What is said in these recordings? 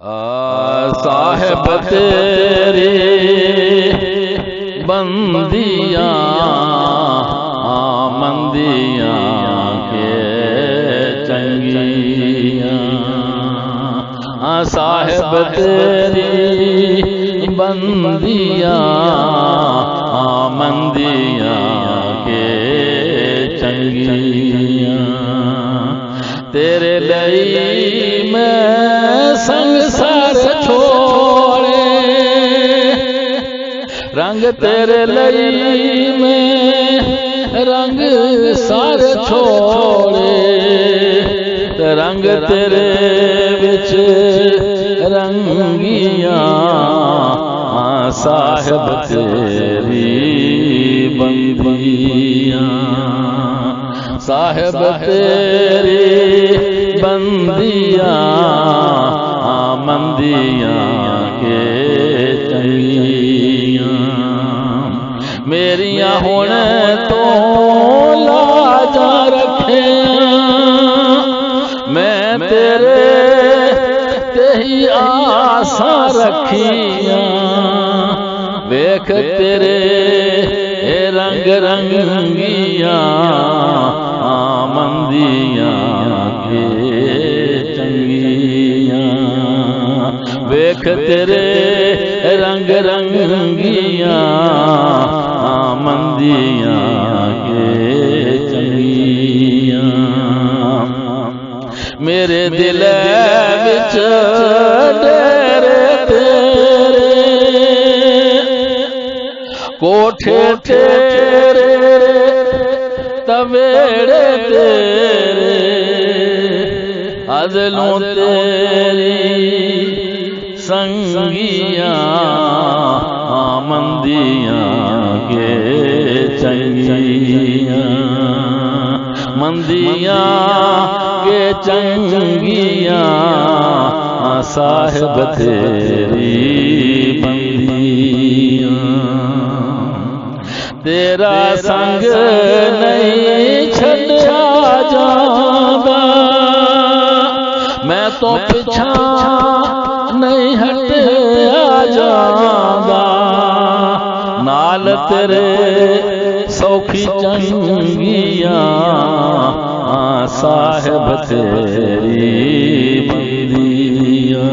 صاحب تیری بندیاں مندیاں کے چنگیاں، صاحب تیری بندیاں مندیاں کے چنگیاں، تیرے لئی میں سنسار چھوڑے، رنگ تیرے لئی میں رنگ سار چھوڑے، رنگ تیرے وچ رنگیاں، صاحب تیری بندیاں، صاحب تیری بندیاں مندیاں کے چنگیاں، میریاں ہن تو لاجا رکھے، میں تیرے تے ہی آساں رکھیاں، ویکھ تیرے رنگ رنگیاں مندیاں کے چنگیاں، ویکھ تیرے رنگ رنگیاں مندیاں کے چنگیاں، میرے دل وچ ڈیرے تیرے، کوٹھے تیرے تویڑے تیرے، عدلوں تیری سنگیاں مندیاں کے چنگیاں، مندیاں کے چنگیاں، صاحب تیری بندیاں، تیرا سنگ نہیں چھڈیا جاندا، میں تو پچھا نہیں ہٹیا جاندا، نال تیرے سوکھی چنگیاں، صاحب تیری بندیاں،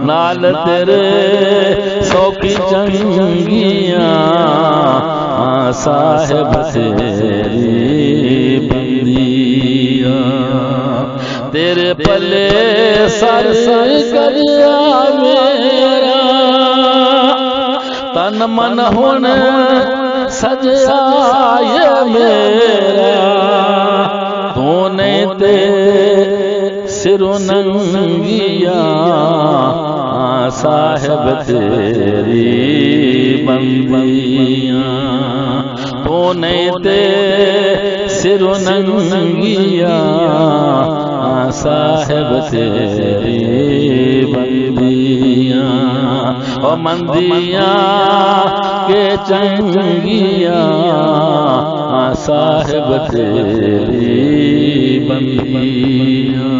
نال تیرے سوکھی چنگیاں، صاحب تیری بندیاں، تیرے پلے سر کریا میرا، تن من ہن سجا یہ میرا، تو نہیں تے سر ننگیاں، صاحب تیری بندیاں، تو نہیں تے سر ننگیاں، صاحب تیری بندیاں، او مندیاں کے چنگیاں، صاحب تیری بندیاں۔